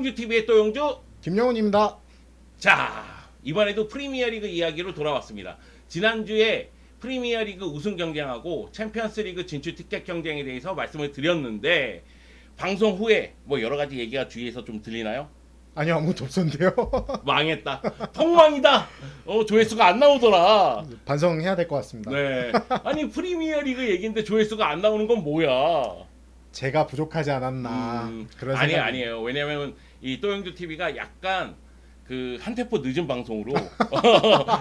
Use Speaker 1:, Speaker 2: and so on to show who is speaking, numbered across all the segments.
Speaker 1: 또영주 TV의 또영주.
Speaker 2: 김영훈입니다.
Speaker 1: 자, 이번에도 프리미어리그 이야기로 돌아왔습니다. 지난주에 프리미어리그 우승 경쟁하고 챔피언스리그 진출 티켓 경쟁에 대해서 말씀을 드렸는데 방송 후에 뭐 여러 가지 얘기가 주위에서 좀 들리나요?
Speaker 2: 아니요, 아무것도 없었는데요.
Speaker 1: 망했다. 턱망이다. 조회수가 안 나오더라.
Speaker 2: 반성해야 될 것 같습니다.
Speaker 1: 네. 아니 프리미어리그 얘기인데 조회수가 안 나오는 건 뭐야?
Speaker 2: 제가 부족하지 않았나 그런
Speaker 1: 아니
Speaker 2: 생각이.
Speaker 1: 아니에요. 왜냐면 이 또영주 TV가 약간 그 한 템포 늦은 방송으로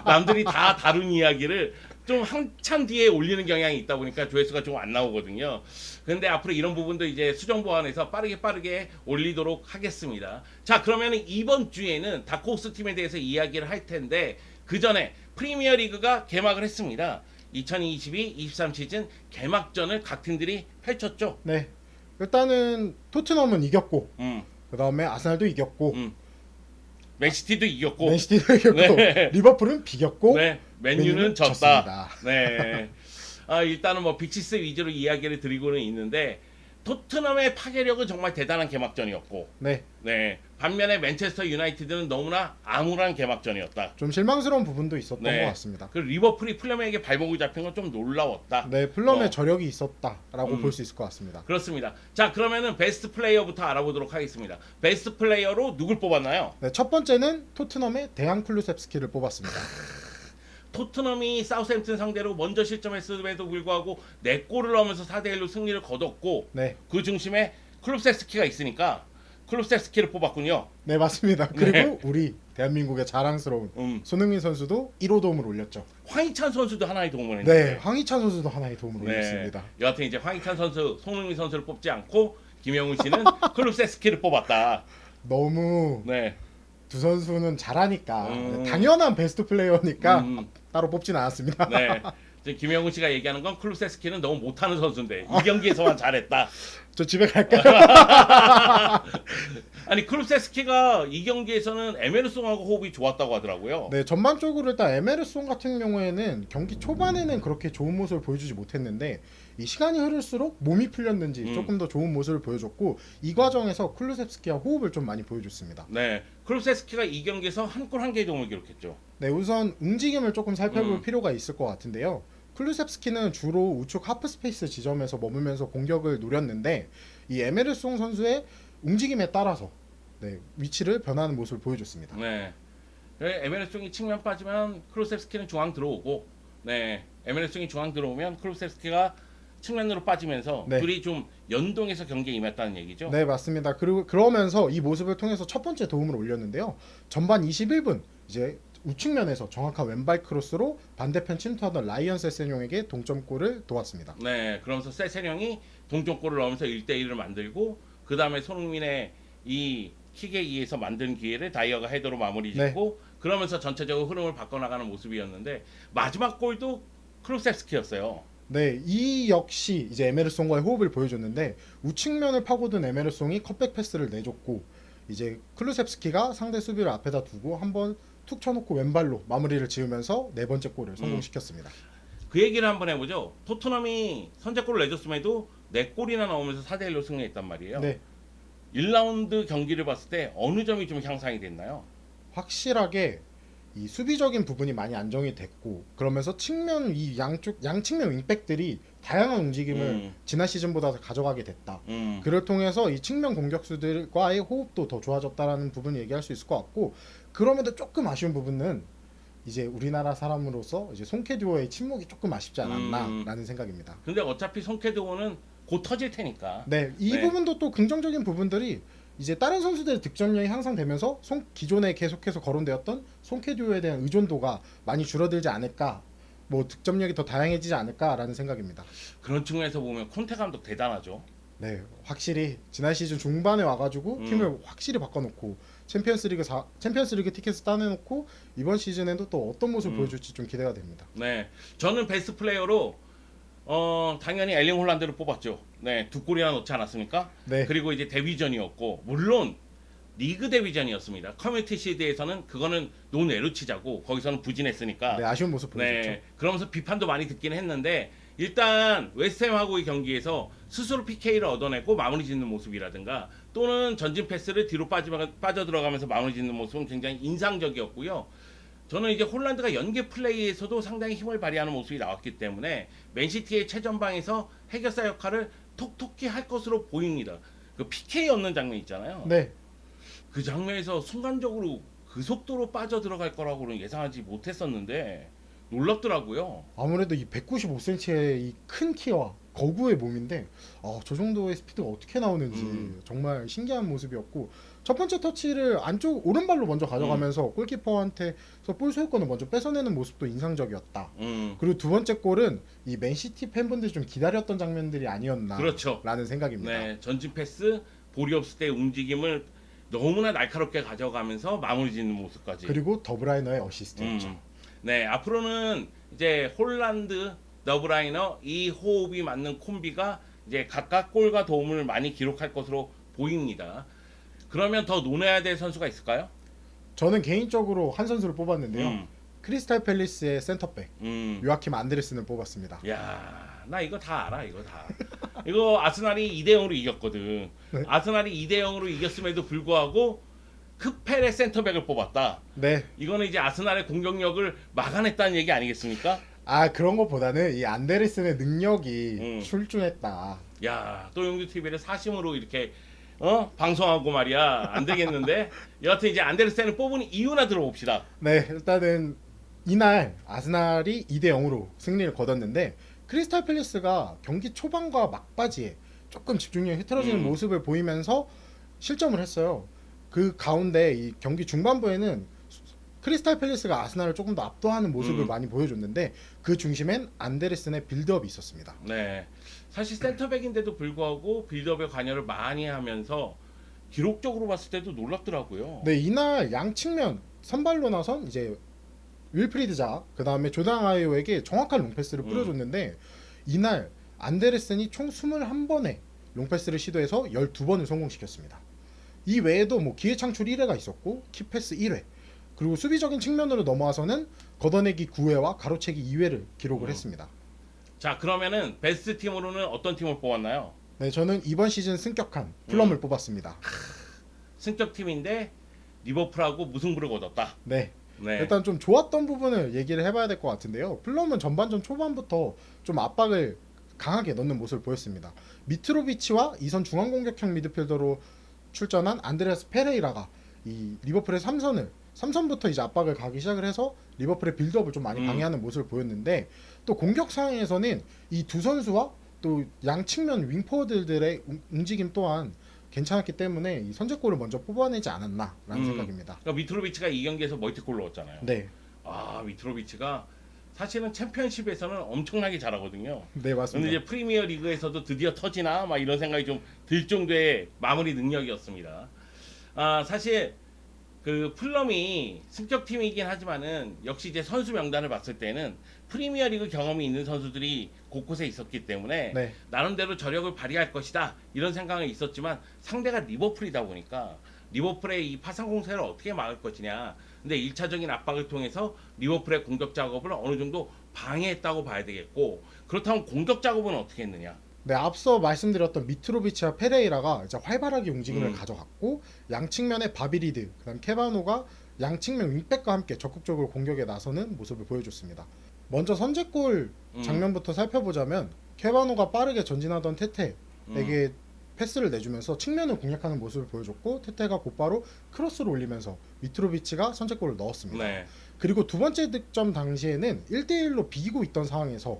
Speaker 1: 남들이 다 다룬 이야기를 좀 한참 뒤에 올리는 경향이 있다 보니까 조회수가 좀 안 나오거든요. 근데 앞으로 이런 부분도 이제 수정 보완해서 빠르게 올리도록 하겠습니다. 자, 그러면 이번 주에는 다크호스 팀에 대해서 이야기를 할 텐데 그 전에 프리미어 리그가 개막을 했습니다. 2022-23 시즌 개막전을 각 팀들이 펼쳤죠.
Speaker 2: 네, 일단은 토트넘은 이겼고,
Speaker 1: 음,
Speaker 2: 그 다음에 아스날도 이겼고,
Speaker 1: 맨시티도 이겼고,
Speaker 2: 맨시티도 이겼고,
Speaker 1: 네.
Speaker 2: 리버풀은 비겼고,
Speaker 1: 네, 맨유는 졌다.
Speaker 2: 졌습니다.
Speaker 1: 네. 일단은 뭐 빅시스 위주로 이야기를 드리고는 있는데 토트넘의 파괴력은 정말 대단한 개막전이었고,
Speaker 2: 네,
Speaker 1: 네. 반면에 맨체스터 유나이티드는 너무나 암울한 개막전이었다.
Speaker 2: 좀 실망스러운 부분도 있었던
Speaker 1: 네.
Speaker 2: 것 같습니다.
Speaker 1: 그 리버풀이 플럼에게 발목을 잡힌 건 좀 놀라웠다.
Speaker 2: 네, 플럼의
Speaker 1: 어.
Speaker 2: 저력이 있었다라고
Speaker 1: 음.
Speaker 2: 볼 수 있을 것 같습니다.
Speaker 1: 그렇습니다. 자, 그러면은 베스트 플레이어부터 알아보도록 하겠습니다. 베스트 플레이어로 누굴 뽑았나요?
Speaker 2: 네, 첫 번째는 토트넘의 데얀 쿨루셉스키를 뽑았습니다.
Speaker 1: 토트넘이 사우스햄튼 상대로 먼저 실점했음에도 불구하고 4골을 넣으면서 4대1로 승리를 거뒀고
Speaker 2: 네,
Speaker 1: 그 중심에 클룹세스키가 있으니까 클룹세스키를 뽑았군요.
Speaker 2: 네 맞습니다. 그리고 우리 대한민국의 자랑스러운 손흥민 선수도 1호 도움을 올렸죠.
Speaker 1: 황희찬 선수도 하나의 도움을
Speaker 2: 네,
Speaker 1: 했는데
Speaker 2: 황희찬 선수도 하나의 도움을 올렸습니다.
Speaker 1: 여하튼 이제 황희찬 선수, 손흥민 선수를 뽑지 않고 김영훈 씨는 클룹세스키를 뽑았다.
Speaker 2: 너무
Speaker 1: 네.
Speaker 2: 두 선수는 잘하니까 당연한 베스트 플레이어니까 따로 뽑진 않았습니다.
Speaker 1: 네. 지금 김영훈 씨가 얘기하는 건 클룹세스키는 너무 못하는 선수인데 이 경기에서만 잘했다.
Speaker 2: 저 집에 갈까요?
Speaker 1: 아니 클룹세스키가 이 경기에서는 에메르송하고 호흡이 좋았다고 하더라고요.
Speaker 2: 네, 전반적으로 일단 에메르송 같은 경우에는 경기 초반에는 그렇게 좋은 모습을 보여주지 못했는데 이 시간이 흐를수록 몸이 풀렸는지 조금 더 좋은 모습을 보여줬고 이 과정에서 쿨루셉스키와 호흡을 좀 많이 보여줬습니다.
Speaker 1: 네, 클룹세스키가 이 경기에서 한 골 한 개의 도움을 기록했죠.
Speaker 2: 네, 우선 움직임을 조금 살펴볼 필요가 있을 것 같은데요. 쿨루셉스키는 주로 우측 하프 스페이스 지점에서 머물면서 공격을 노렸는데 이 에메르송 선수의 움직임에 따라서 네, 위치를 변하는 모습을 보여줬습니다.
Speaker 1: 네, 에메르송이 측면 빠지면 클룹세스키는 중앙 들어오고, 네, 에메르송이 중앙 들어오면 클룹세스키가 측면으로 빠지면서
Speaker 2: 네.
Speaker 1: 둘이 좀 연동해서 경기에 임했다는 얘기죠.
Speaker 2: 네, 맞습니다. 그리고 그러면서 이 모습을 통해서 첫 번째 도움을 올렸는데요. 전반 21분 이제 우측면에서 정확한 왼발 크로스로 반대편 침투하던 라이언 세세뇽에게 동점골을 도왔습니다.
Speaker 1: 네, 그러면서 세세뇽이 동점골을 넣으면서 1대1을 만들고 그 다음에 손흥민의 이 킥에 의해서 만든 기회를 다이어가 헤더로 마무리 짓고 그러면서 전체적으로 흐름을 바꿔나가는 모습이었는데 마지막 골도 클룹세스키였어요.
Speaker 2: 네, 이 역시 이제 에메르송과의 호흡을 보여줬는데 우측면을 파고든 에메르송이 컷백 패스를 내줬고 이제 클루셉스키가 상대 수비를 앞에다 두고 한번 툭 쳐놓고 왼발로 마무리를 지으면서 네 번째 골을 성공시켰습니다.
Speaker 1: 그 얘기를 한번 해보죠. 토트넘이 선제골을 내줬음에도 4골이나 넣으면서 4대1로 승리했단 말이에요.
Speaker 2: 네,
Speaker 1: 1라운드 경기를 봤을 때 어느 점이 좀 향상이 됐나요?
Speaker 2: 확실하게 이 수비적인 부분이 많이 안정이 됐고 그러면서 측면 이 양측면 윙백들이 다양한 움직임을 지난 시즌보다 더 가져가게 됐다. 그를 통해서 이 측면 공격수들과의 호흡도 더 좋아졌다라는 부분을 얘기할 수 있을 것 같고 그럼에도 조금 아쉬운 부분은 이제 우리나라 사람으로서 이제 송케듀오의 침묵이 조금 아쉽지 않았나라는 생각입니다.
Speaker 1: 근데 어차피 송케드오는 곧 터질 테니까.
Speaker 2: 네, 이 부분도 또 긍정적인 부분들이 이제 다른 선수들의 득점력이 향상되면서 기존에 계속해서 거론되었던 송케듀오에 대한 의존도가 많이 줄어들지 않을까, 뭐 득점력이 더 다양해지지 않을까라는 생각입니다.
Speaker 1: 그런 측면에서 보면 콘테 감독 대단하죠.
Speaker 2: 네, 확실히 지난 시즌 중반에 와가지고 팀을 확실히 바꿔놓고 챔피언스리그 티켓을 따내놓고 이번 시즌에도 또 어떤 모습을 보여줄지 좀 기대가 됩니다.
Speaker 1: 네, 저는 베스트 플레이어로 당연히 엘링 홀란드를 뽑았죠. 네, 2골이나 넣지 않았습니까?
Speaker 2: 네.
Speaker 1: 그리고 이제 데뷔전이었고 물론 리그 데뷔전이었습니다. 커뮤니티 시드에서는 그거는 논외로 치자고 거기서는 부진했으니까.
Speaker 2: 네, 아쉬운 모습 보여줬죠.
Speaker 1: 네, 그러면서 비판도 많이 듣긴 했는데 일단 웨스트햄하고의 경기에서 스스로 PK를 얻어내고 마무리 짓는 모습이라든가 또는 전진 패스를 뒤로 빠져 들어가면서 마무리 짓는 모습은 굉장히 인상적이었고요. 저는 이제 홀란드가 연계 플레이에서도 상당히 힘을 발휘하는 모습이 나왔기 때문에 맨시티의 최전방에서 해결사 역할을 톡톡히 할 것으로 보입니다. 그 PK 얻는 장면 있잖아요.
Speaker 2: 네.
Speaker 1: 그 장면에서 순간적으로 그 속도로 빠져 들어갈 거라고는 예상하지 못했었는데 놀랍더라고요.
Speaker 2: 아무래도 이 195cm의 이 큰 키와 거구의 몸인데 저 정도의 스피드가 어떻게 나오는지 정말 신기한 모습이었고, 첫 번째 터치를 안쪽 오른발로 먼저 가져가면서 골키퍼한테서 볼 소유권을 먼저 뺏어내는 모습도 인상적이었다. 그리고 두 번째 골은 이 맨시티 팬분들이 좀 기다렸던 장면들이 아니었나
Speaker 1: 그렇죠.
Speaker 2: 라는 생각입니다.
Speaker 1: 네, 전진 패스, 볼이 없을 때 움직임을 너무나 날카롭게 가져가면서 마무리 짓는 모습까지.
Speaker 2: 그리고 더브라이너의 어시스트였죠.
Speaker 1: 네, 앞으로는 이제 홀란드, 더브라이너 이 호흡이 맞는 콤비가 이제 각각 골과 도움을 많이 기록할 것으로 보입니다. 그러면 더 논해야 될 선수가 있을까요?
Speaker 2: 저는 개인적으로 한 선수를 뽑았는데요. 크리스탈 팰리스의 센터백 요아킴 안데르슨을 뽑았습니다.
Speaker 1: 야, 나 이거 다 알아. 이거 아스날이 2대0으로 이겼거든.
Speaker 2: 네.
Speaker 1: 아스날이 2대0으로 이겼음에도 불구하고 크펠의 센터백을 뽑았다.
Speaker 2: 네.
Speaker 1: 이거는 이제 아스날의 공격력을 막아냈다는 얘기 아니겠습니까?
Speaker 2: 그런 것보다는 이 안데르슨의 능력이 출중했다.
Speaker 1: 야, 또 용두 TV를 사심으로 이렇게 방송하고 말이야 안 되겠는데. 여하튼 이제 안데르센을 뽑은 이유나 들어봅시다.
Speaker 2: 네, 일단은 이날 아스날이 2대0으로 승리를 거뒀는데, 크리스탈 팰리스가 경기 초반과 막바지에 조금 집중력이 흐트러지는 모습을 보이면서 실점을 했어요. 그 가운데 이 경기 중반부에는 크리스탈 팰리스가 아스날을 조금 더 압도하는 모습을 많이 보여줬는데, 그 중심엔 안데르슨의 빌드업이 있었습니다.
Speaker 1: 네, 사실 센터백인데도 불구하고 빌드업에 관여를 많이 하면서 기록적으로 봤을 때도 놀랍더라고요.
Speaker 2: 네, 이날 양 측면 선발로 나선 이제 윌프리드 자, 그 다음에 조당 아이오에게 정확한 롱패스를 뿌려줬는데, 이날 안데르슨이 총 21번의 롱패스를 시도해서 12번을 성공시켰습니다. 이 외에도 뭐 기회 창출 1회가 있었고 키패스 1회, 그리고 수비적인 측면으로 넘어와서는 걷어내기 9회와 가로채기 2회를 기록을 했습니다.
Speaker 1: 자, 그러면은 베스트 팀으로는 어떤 팀을 뽑았나요?
Speaker 2: 네, 저는 이번 시즌 승격한 플럼을 뽑았습니다.
Speaker 1: 승격 팀인데 리버풀하고 무승부를 거뒀다.
Speaker 2: 네.
Speaker 1: 네.
Speaker 2: 일단 좀 좋았던 부분을 얘기를 해봐야 될 것 같은데요. 플럼은 전반전 초반부터 좀 압박을 강하게 넣는 모습을 보였습니다. 미트로비치와 이선 중앙공격형 미드필더로 출전한 안드레아스 페레이라가 이 리버풀의 3선부터 이제 압박을 가기 시작을 해서 리버풀의 빌드업을 좀 많이 방해하는 모습을 보였는데, 또 공격 상황에서는 이 두 선수와 또 양측면 윙포워드들의 움직임 또한 괜찮았기 때문에 이 선제골을 먼저 뽑아내지 않았나라는 생각입니다.
Speaker 1: 그러니까 미트로비치가 이 경기에서 멀티골 넣었잖아요.
Speaker 2: 네.
Speaker 1: 미트로비치가 사실은 챔피언십에서는 엄청나게 잘하거든요.
Speaker 2: 네, 맞습니다.
Speaker 1: 근데 이제 프리미어 리그에서도 드디어 터지나 막 이런 생각이 좀 들 정도의 마무리 능력이었습니다. 사실 그 플럼이 승격팀이긴 하지만은 역시 이제 선수 명단을 봤을 때는 프리미어리그 경험이 있는 선수들이 곳곳에 있었기 때문에
Speaker 2: 네.
Speaker 1: 나름대로 저력을 발휘할 것이다 이런 생각은 있었지만, 상대가 리버풀이다 보니까 리버풀의 이 파상 공세를 어떻게 막을 것이냐. 근데 1차적인 압박을 통해서 리버풀의 공격 작업을 어느 정도 방해했다고 봐야 되겠고, 그렇다면 공격 작업은 어떻게 했느냐.
Speaker 2: 네, 앞서 말씀드렸던 미트로비치와 페레이라가 이제 활발하게 움직임을 가져갔고, 양측면의 바비리드, 그다음 케바노가 양측면 윙백과 함께 적극적으로 공격에 나서는 모습을 보여줬습니다. 먼저 선제골 장면부터 살펴보자면, 케바노가 빠르게 전진하던 테테에게 패스를 내주면서 측면을 공략하는 모습을 보여줬고, 테테가 곧바로 크로스를 올리면서 미트로비치가 선제골을 넣었습니다.
Speaker 1: 네.
Speaker 2: 그리고 두 번째 득점 당시에는 1대1로 비기고 있던 상황에서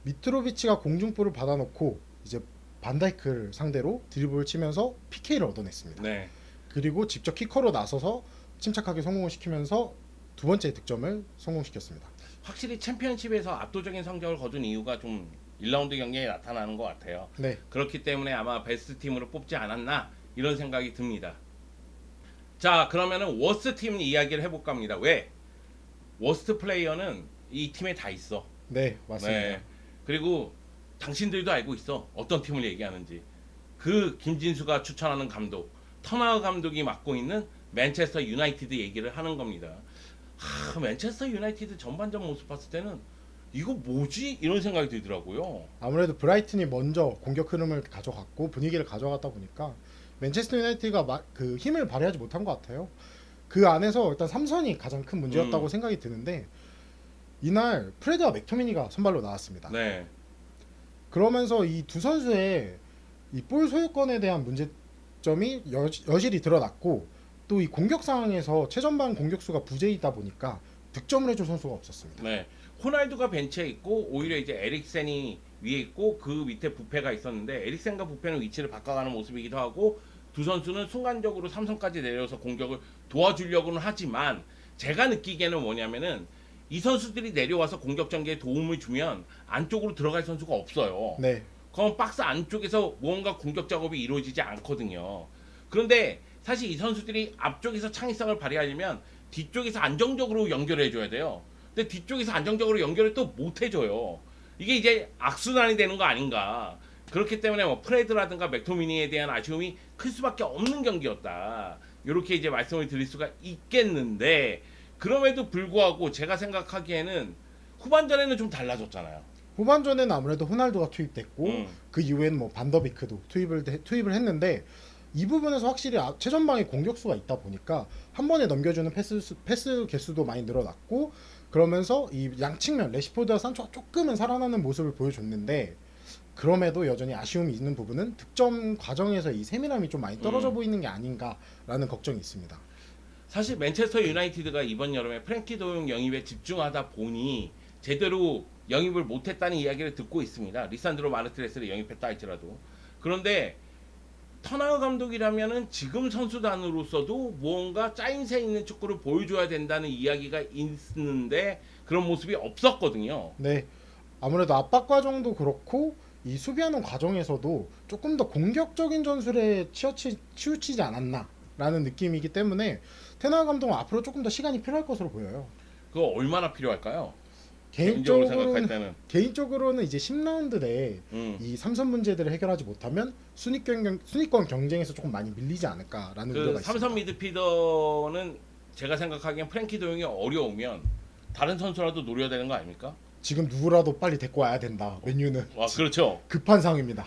Speaker 2: 미트로비치가 공중볼을 받아놓고 이제 반다이크를 상대로 드리블을 치면서 PK를 얻어냈습니다.
Speaker 1: 네.
Speaker 2: 그리고 직접 키커로 나서서 침착하게 성공을 시키면서 두 번째 득점을 성공시켰습니다.
Speaker 1: 확실히 챔피언십에서 압도적인 성적을 거둔 이유가 좀 1라운드 경기에 나타나는 것 같아요.
Speaker 2: 네.
Speaker 1: 그렇기 때문에 아마 베스트 팀으로 뽑지 않았나 이런 생각이 듭니다. 자, 그러면은 워스트 팀 이야기를 해볼까 합니다. 왜? 워스트 플레이어는 이 팀에 다 있어.
Speaker 2: 네, 맞습니다.
Speaker 1: 네. 그리고 당신들도 알고 있어. 어떤 팀을 얘기하는지. 그 김진수가 추천하는 감독, 터나우 감독이 맡고 있는 맨체스터 유나이티드 얘기를 하는 겁니다. 맨체스터 유나이티드 전반전 모습 봤을 때는 이거 뭐지? 이런 생각이 들더라고요.
Speaker 2: 아무래도 브라이튼이 먼저 공격 흐름을 가져갔고 분위기를 가져갔다 보니까 맨체스터 유나이티드가 그 힘을 발휘하지 못한 것 같아요. 그 안에서 일단 삼선이 가장 큰 문제였다고 생각이 드는데 이날 프레드와 맥토미니가 선발로 나왔습니다.
Speaker 1: 네.
Speaker 2: 그러면서 이 두 선수의 이 볼 소유권에 대한 문제점이 여실히 드러났고 또 이 공격 상황에서 최전방 공격수가 부재이다 보니까 득점을 해줄 선수가 없었습니다.
Speaker 1: 네. 호날두가 벤치에 있고 오히려 이제 에릭센이 위에 있고 그 밑에 부페가 있었는데 에릭센과 부페는 위치를 바꿔가는 모습이기도 하고 두 선수는 순간적으로 삼성까지 내려서 공격을 도와주려고는 하지만 제가 느끼기에는 뭐냐면은 이 선수들이 내려와서 공격 전개에 도움을 주면 안쪽으로 들어갈 선수가 없어요.
Speaker 2: 네,
Speaker 1: 그럼 박스 안쪽에서 무언가 공격 작업이 이루어지지 않거든요. 그런데 사실 이 선수들이 앞쪽에서 창의성을 발휘하려면 뒤쪽에서 안정적으로 연결해 줘야 돼요. 근데 뒤쪽에서 안정적으로 연결을 또 못 해줘요. 이게 이제 악순환이 되는 거 아닌가. 그렇기 때문에 뭐 프레드라든가 맥토미니에 대한 아쉬움이 클 수밖에 없는 경기였다. 이렇게 이제 말씀을 드릴 수가 있겠는데 그럼에도 불구하고 제가 생각하기에는 후반전에는 좀 달라졌잖아요.
Speaker 2: 후반전에는 아무래도 호날두가 투입됐고 그 이후에는 뭐 반더비크도 투입을 했는데 이 부분에서 확실히 최전방에 공격수가 있다 보니까 한 번에 넘겨주는 패스 개수도 많이 늘어났고 그러면서 이 양측면 레시포드와 산초가 조금은 살아나는 모습을 보여줬는데 그럼에도 여전히 아쉬움이 있는 부분은 득점 과정에서 이 세밀함이 좀 많이 떨어져 보이는 게 아닌가라는 걱정이 있습니다.
Speaker 1: 사실 맨체스터 유나이티드가 이번 여름에 프랭키 도용 영입에 집중하다 보니 제대로 영입을 못했다는 이야기를 듣고 있습니다. 리산드로 마르티네스를 영입했다 할지라도. 그런데 터나우 감독이라면은 지금 선수단으로서도 무언가 짜임새 있는 축구를 보여줘야 된다는 이야기가 있는데 그런 모습이 없었거든요.
Speaker 2: 네, 아무래도 압박 과정도 그렇고 이 수비하는 과정에서도 조금 더 공격적인 전술에 치우치지 않았나라는 느낌이기 때문에 테나 감독은 앞으로 조금 더 시간이 필요할 것으로 보여요.
Speaker 1: 그거 얼마나 필요할까요? 개인적으로 생각할 때는
Speaker 2: 개인적으로는 이제 10라운드 내에 이 삼선 문제들을 해결하지 못하면 순위권 경쟁에서 조금 많이 밀리지 않을까라는
Speaker 1: 그
Speaker 2: 우려가
Speaker 1: 삼선
Speaker 2: 있습니다.
Speaker 1: 미드필더는 제가 생각하기엔 프랭키 도용이 어려우면 다른 선수라도 노려야 되는 거 아닙니까?
Speaker 2: 지금 누구라도 빨리 데리고 와야 된다. 맨유는
Speaker 1: 와 그렇죠.
Speaker 2: 급한 상황입니다.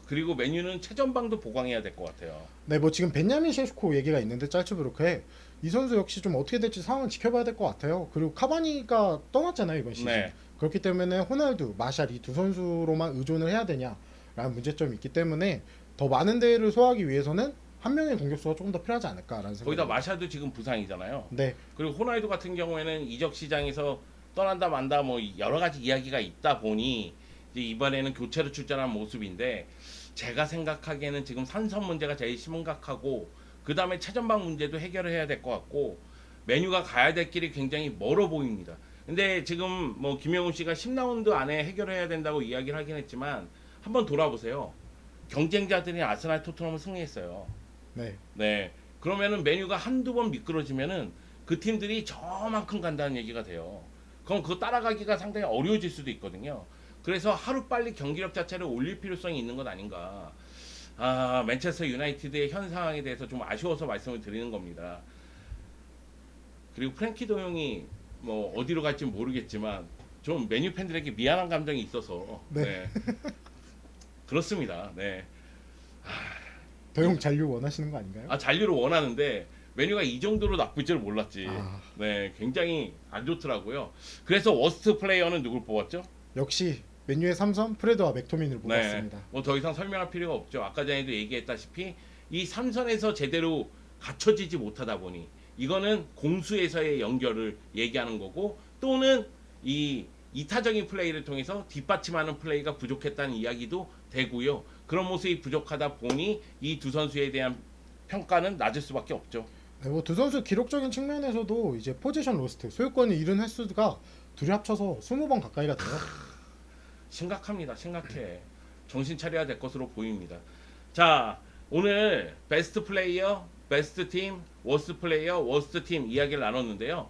Speaker 1: 그리고 맨유는 최전방도 보강해야 될 것 같아요.
Speaker 2: 네, 뭐 지금 벤야민 셰스코 얘기가 있는데 짤츠부르크에 이 선수 역시 좀 어떻게 될지 상황을 지켜봐야 될 것 같아요. 그리고 카바니가 떠났잖아요 이번 시즌.
Speaker 1: 네.
Speaker 2: 그렇기 때문에 호날두, 마샬 이 두 선수로만 의존을 해야 되냐라는 문제점이 있기 때문에 더 많은 대회를 소화하기 위해서는 한 명의 공격수가 조금 더 필요하지 않을까라는 생각이
Speaker 1: 거기다
Speaker 2: 듭니다.
Speaker 1: 마샤도 지금 부상이잖아요.
Speaker 2: 네,
Speaker 1: 그리고 호날두 같은 경우에는 이적 시장에서 떠난다 만다 뭐 여러 가지 이야기가 있다 보니 이제 이번에는 교체로 출전한 모습인데 제가 생각하기에는 지금 산선 문제가 제일 심각하고 그 다음에 최전방 문제도 해결을 해야 될 것 같고 메뉴가 가야 될 길이 굉장히 멀어 보입니다. 근데 지금 뭐 김영훈 씨가 10라운드 안에 해결해야 된다고 이야기를 하긴 했지만 한번 돌아보세요. 경쟁자들이 아스날, 토트넘을 승리했어요.
Speaker 2: 네,
Speaker 1: 네. 그러면은 메뉴가 한두 번 미끄러지면은 그 팀들이 저만큼 간다는 얘기가 돼요. 그럼 그거 따라가기가 상당히 어려워질 수도 있거든요. 그래서 하루빨리 경기력 자체를 올릴 필요성이 있는 것 아닌가. 아, 맨체스터 유나이티드의 현 상황에 대해서 좀 아쉬워서 말씀을 드리는 겁니다. 그리고 프랭키 도용이 뭐 어디로 갈지 모르겠지만 좀 메뉴 팬들에게 미안한 감정이 있어서
Speaker 2: 네.
Speaker 1: 그렇습니다. 네.
Speaker 2: 도용 잔류 원하시는 거 아닌가요?
Speaker 1: 아 잔류를 원하는데 메뉴가 이 정도로 나쁠 줄 몰랐지.
Speaker 2: 아.
Speaker 1: 네, 굉장히 안 좋더라고요. 그래서 워스트 플레이어는 누굴 뽑았죠?
Speaker 2: 역시 맨유의 삼선 프레드와 맥토민을
Speaker 1: 네,
Speaker 2: 뽑았습니다.
Speaker 1: 뭐 더 이상 설명할 필요가 없죠. 아까 전에도 얘기했다시피 이 삼선에서 제대로 갖춰지지 못하다 보니 이거는 공수에서의 연결을 얘기하는 거고 또는 이 이타적인 플레이를 통해서 뒷받침하는 플레이가 부족했다는 이야기도 되고요. 그런 모습이 부족하다 보니 이 두 선수에 대한 평가는 낮을 수밖에 없죠.
Speaker 2: 네, 뭐 두 선수 기록적인 측면에서도 이제 포지션 로스트 소유권을 잃은 횟수가 둘이 합쳐서 20번 가까이가 돼요.
Speaker 1: 심각합니다. 심각해. 정신 차려야 될 것으로 보입니다. 자, 오늘 베스트 플레이어, 베스트 팀, 워스트 플레이어, 워스트 팀 이야기를 나눴는데요.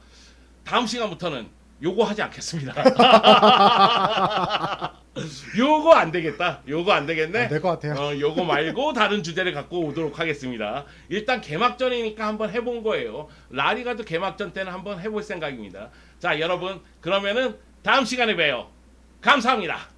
Speaker 1: 다음 시간부터는 요거 하지 않겠습니다. 요거 안 되겠다. 요거 안 되겠네.
Speaker 2: 될 것 같아요.
Speaker 1: 요거 말고 다른 주제를 갖고 오도록 하겠습니다. 일단 개막전이니까 한번 해본 거예요. 라리가도 개막전 때는 한번 해볼 생각입니다. 자, 여러분 그러면은 다음 시간에 봬요. 감사합니다.